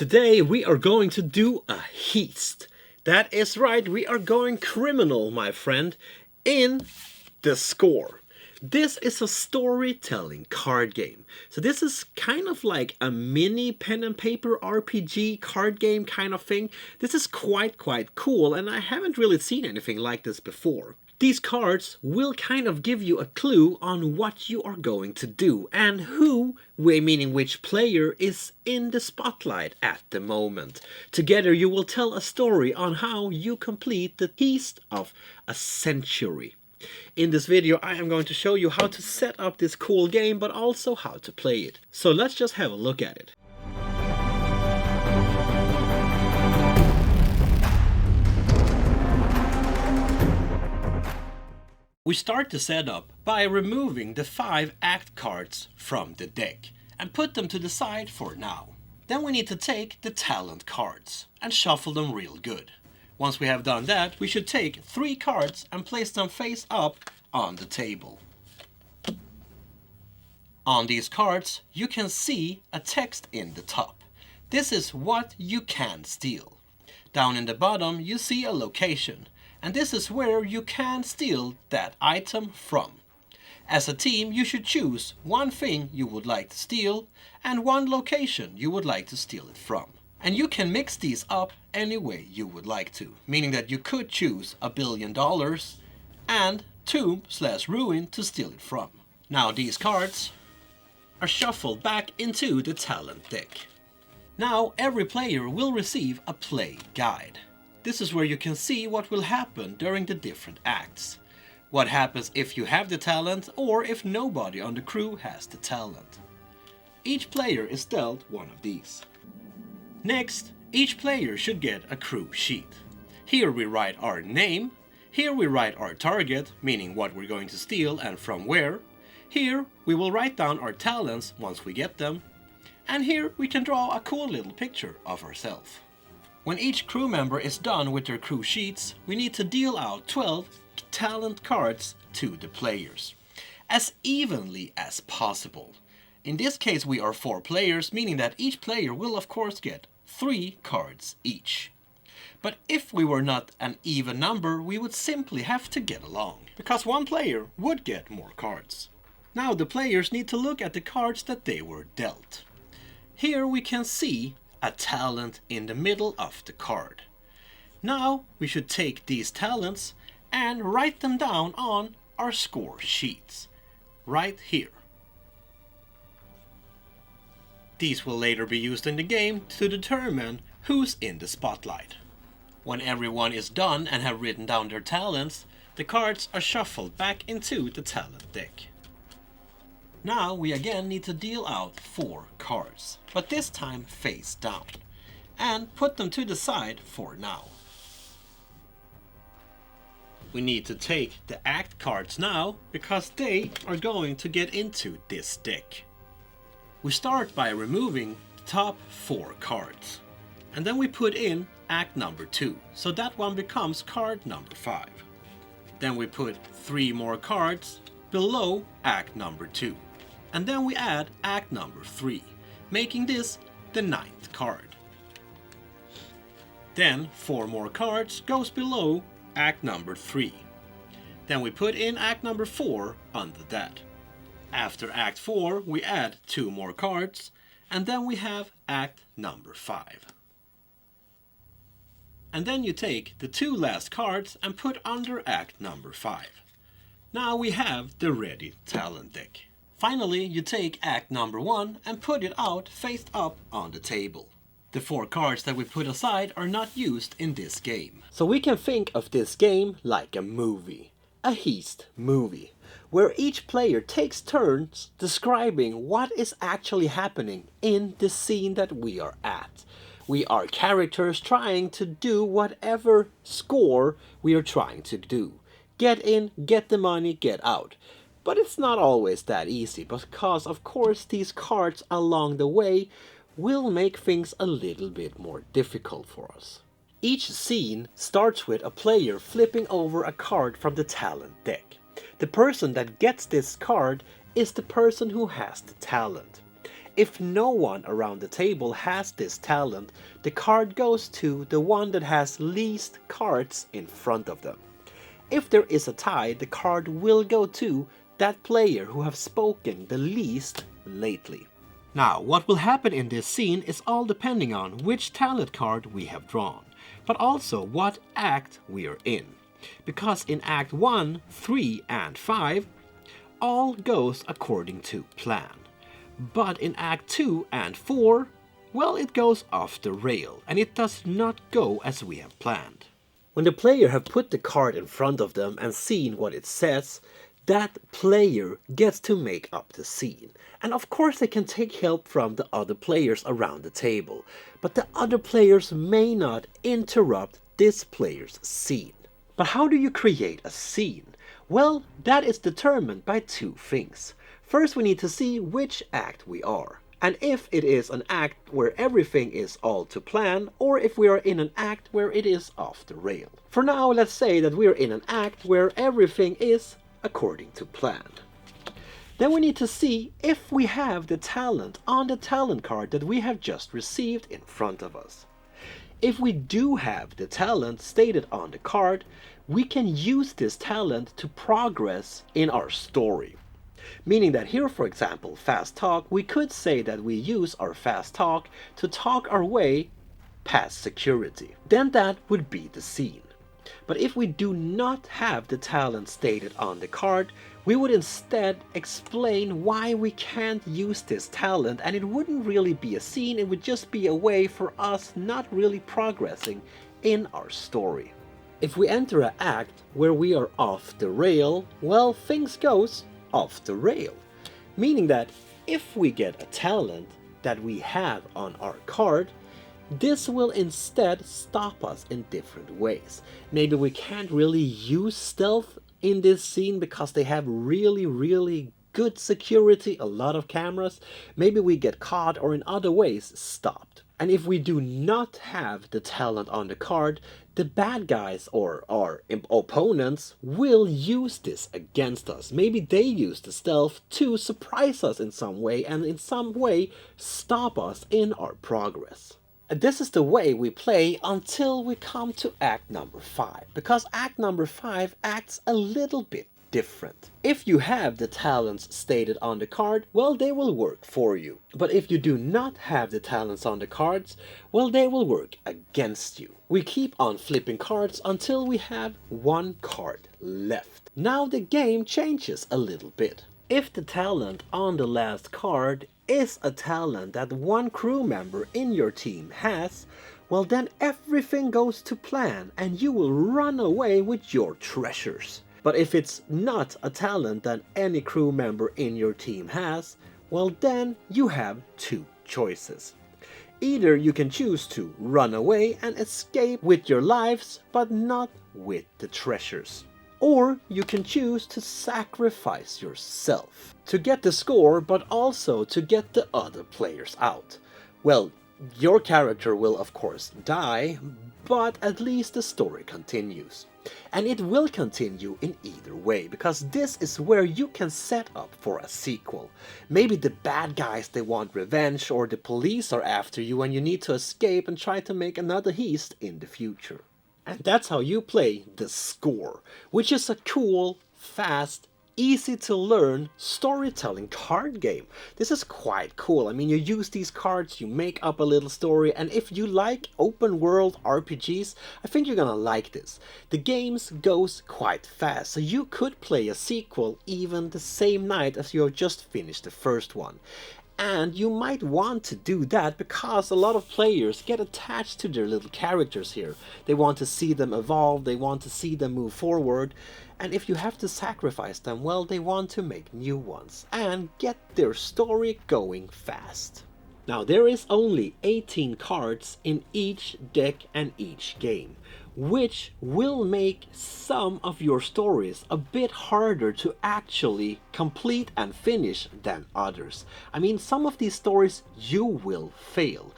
Today we are going to do a heist. That is right, we are going criminal, my friend, in The Score. This is a storytelling card game. So this is kind of like a mini pen and paper RPG card game kind of thing. This is quite cool, and I haven't really seen anything like this before. These cards will kind of give you a clue on what you are going to do and who, meaning which player, is in the spotlight at the moment. Together you will tell a story on how you complete the heist of a century. In this video I am going to show you how to set up this cool game, but also how to play it. So let's just have a look at it. We start the setup by removing the 5 act cards from the deck and put them to the side for now. Then we need to take the talent cards and shuffle them real good. Once we have done that, we should take 3 cards and place them face up on the table. On these cards you can see a text in the top. This is what you can steal. Down in the bottom you see a location. And this is where you can steal that item from. As a team, you should choose one thing you would like to steal and one location you would like to steal it from. And you can mix these up any way you would like to, meaning that you could choose $1 billion and Tomb/Ruin to steal it from. Now these cards are shuffled back into the talent deck. Now every player will receive a play guide. This is where you can see what will happen during the different acts. What happens if you have the talent or if nobody on the crew has the talent. Each player is dealt one of these. Next, each player should get a crew sheet. Here we write our name. Here we write our target, meaning what we're going to steal and from where. Here we will write down our talents once we get them. And here we can draw a cool little picture of ourselves. When each crew member is done with their crew sheets, we need to deal out 12 talent cards to the players, as evenly as possible. In this case we are 4 players, meaning that each player will of course get 3 cards each. But if we were not an even number, we would simply have to get along, because one player would get more cards. Now the players need to look at the cards that they were dealt. Here we can see a talent in the middle of the card. Now we should take these talents and write them down on our score sheets, right here. These will later be used in the game to determine who's in the spotlight. When everyone is done and have written down their talents, the cards are shuffled back into the talent deck. Now we again need to deal out 4 cards, but this time face down, and put them to the side for now. We need to take the act cards now, because they are going to get into this deck. We start by removing the top 4 cards, and then we put in act number 2, so that one becomes card number 5. Then we put 3 more cards below act number 2. And then we add act number 3, making this the 9th card. Then 4 more cards goes below act number 3. Then we put in act number 4 under that. After act 4 we add 2 more cards, and then we have act number 5. And then you take the 2 last cards and put under act number 5. Now we have the ready talent deck. Finally, you take act number 1 and put it out face up on the table. The 4 cards that we put aside are not used in this game. So we can think of this game like a movie. A heist movie. Where each player takes turns describing what is actually happening in the scene that we are at. We are characters trying to do whatever score we are trying to do. Get in, get the money, get out. But it's not always that easy, because of course these cards along the way will make things a little bit more difficult for us. Each scene starts with a player flipping over a card from the talent deck. The person that gets this card is the person who has the talent. If no one around the table has this talent, the card goes to the one that has least cards in front of them. If there is a tie, the card will go to that player who have spoken the least lately. Now, what will happen in this scene is all depending on which talent card we have drawn, but also what act we are in. Because in Act 1, 3 and 5, all goes according to plan. But in Act 2 and 4, well, it goes off the rail, and it does not go as we have planned. When the player have put the card in front of them and seen what it says, that player gets to make up the scene. And of course they can take help from the other players around the table, but the other players may not interrupt this player's scene. But how do you create a scene? Well, that is determined by two things. First, we need to see which act we are, and if it is an act where everything is all to plan, or if we are in an act where it is off the rail. For now, let's say that we are in an act where everything is according to plan. Then we need to see if we have the talent on the talent card that we have just received in front of us. If we do have the talent stated on the card, we can use this talent to progress in our story. Meaning that here, for example, fast talk, we could say that we use our fast talk to talk our way past security. Then that would be the scene. But if we do not have the talent stated on the card, we would instead explain why we can't use this talent, and it wouldn't really be a scene, it would just be a way for us not really progressing in our story. If we enter an act where we are off the rail, well, things goes off the rail. Meaning that if we get a talent that we have on our card, this will instead stop us in different ways. Maybe we can't really use stealth in this scene because they have really good security, a lot of cameras. Maybe we get caught or in other ways stopped. And if we do not have the talent on the card, the bad guys or our opponents will use this against us. Maybe they use the stealth to surprise us in some way and in some way stop us in our progress. And this is the way we play until we come to Act number 5, because Act number 5 acts a little bit different. If you have the talents stated on the card, well, they will work for you. But if you do not have the talents on the cards, well, they will work against you. We keep on flipping cards until we have one card left. Now the game changes a little bit. If the talent on the last card is a talent that one crew member in your team has, well, then everything goes to plan and you will run away with your treasures. But if it's not a talent that any crew member in your team has, well, then you have two choices. Either you can choose to run away and escape with your lives, but not with the treasures. Or you can choose to sacrifice yourself to get the score, but also to get the other players out. Well, your character will of course die, but at least the story continues. And it will continue in either way, because this is where you can set up for a sequel. Maybe the bad guys, they want revenge, or the police are after you and you need to escape and try to make another heist in the future. And that's how you play The Score, which is a cool, fast, easy to learn storytelling card game. This is quite cool. I mean, you use these cards, you make up a little story, and if you like open world RPGs, I think you're gonna like this. The games goes quite fast, so you could play a sequel even the same night as you have just finished the first one. And you might want to do that because a lot of players get attached to their little characters here. They want to see them evolve, they want to see them move forward, and if you have to sacrifice them, well, they want to make new ones and get their story going fast. Now, there is only 18 cards in each deck and each game, which will make some of your stories a bit harder to actually complete and finish than others. I mean, some of these stories you will fail,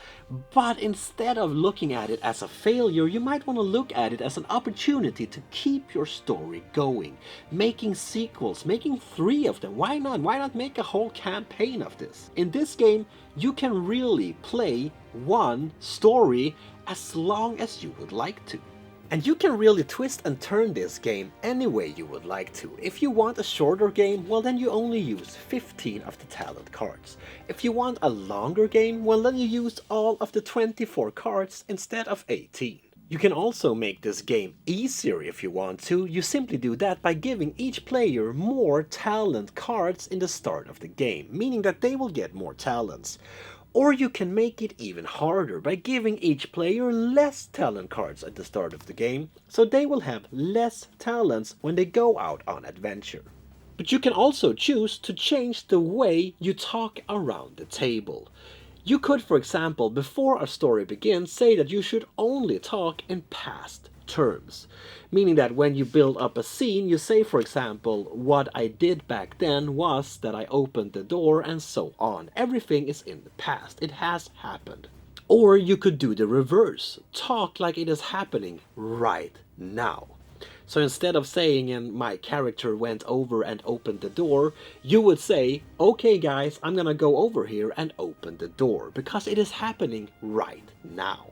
But instead of looking at it as a failure, you might want to look at it as an opportunity to keep your story going. Making sequels, making 3 of them. Why not? Why not make a whole campaign of this? In this game, you can really play one story as long as you would like to. And you can really twist and turn this game any way you would like to. If you want a shorter game, well then you only use 15 of the talent cards. If you want a longer game, well then you use all of the 24 cards instead of 18. You can also make this game easier if you want to. You simply do that by giving each player more talent cards in the start of the game, meaning that they will get more talents. Or you can make it even harder by giving each player less talent cards at the start of the game, so they will have less talents when they go out on adventure. But you can also choose to change the way you talk around the table. You could, for example, before a story begins, say that you should only talk in past terms. Meaning that when you build up a scene, you say, for example, what I did back then was that I opened the door and so on. Everything is in the past. It has happened. Or you could do the reverse. Talk like it is happening right now. So instead of saying, and my character went over and opened the door, you would say, okay guys, I'm gonna go over here and open the door, because it is happening right now.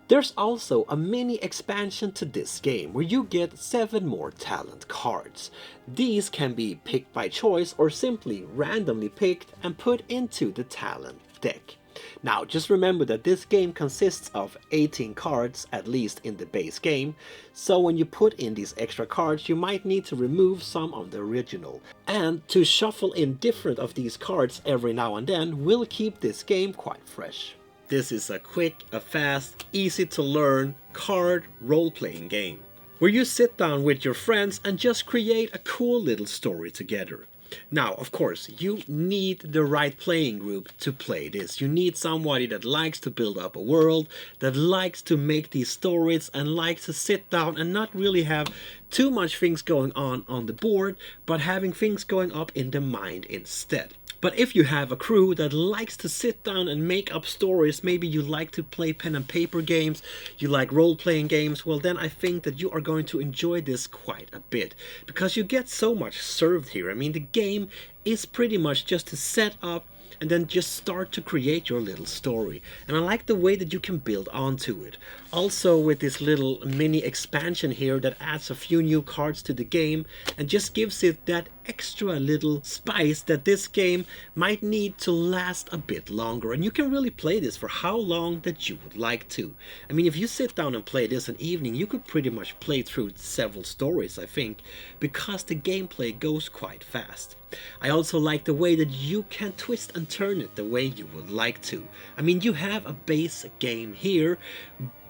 There's also a mini expansion to this game where you get 7 more talent cards. These can be picked by choice or simply randomly picked and put into the talent deck. Now just remember that this game consists of 18 cards, at least in the base game, so when you put in these extra cards you might need to remove some of the original. And to shuffle in different of these cards every now and then will keep this game quite fresh. This is a quick, a fast, easy to learn card role-playing game, where you sit down with your friends and just create a cool little story together. Now, of course, you need the right playing group to play this. You need somebody that likes to build up a world, that likes to make these stories and likes to sit down and not really have too much things going on the board, but having things going up in the mind instead. But if you have a crew that likes to sit down and make up stories, maybe you like to play pen and paper games, you like role-playing games, well then I think that you are going to enjoy this quite a bit. Because you get so much served here. I mean, the game is pretty much just to set up and then just start to create your little story. And I like the way that you can build onto it. Also with this little mini expansion here that adds a few new cards to the game and just gives it that extra little spice that this game might need to last a bit longer. And you can really play this for how long that you would like to. I mean, if you sit down and play this an evening, you could pretty much play through several stories, I think, because the gameplay goes quite fast. I also like the way that you can twist and turn it the way you would like to. I mean, you have a base game here,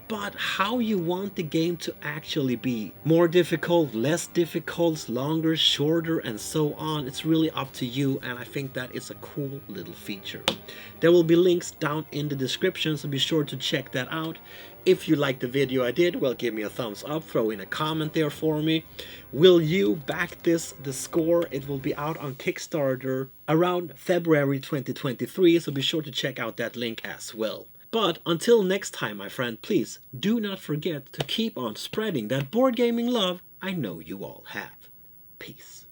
but how you want the game to actually be, more difficult, less difficult, longer, shorter, and so on, it's really up to you, and I think that is a cool little feature. There will be links down in the description, so be sure to check that out. If you liked the video I did, well, give me a thumbs up, throw in a comment there for me. Will you back this, the score? It will be out on Kickstarter around February 2023, so be sure to check out that link as well. But until next time, my friend, please do not forget to keep on spreading that board gaming love I know you all have. Peace.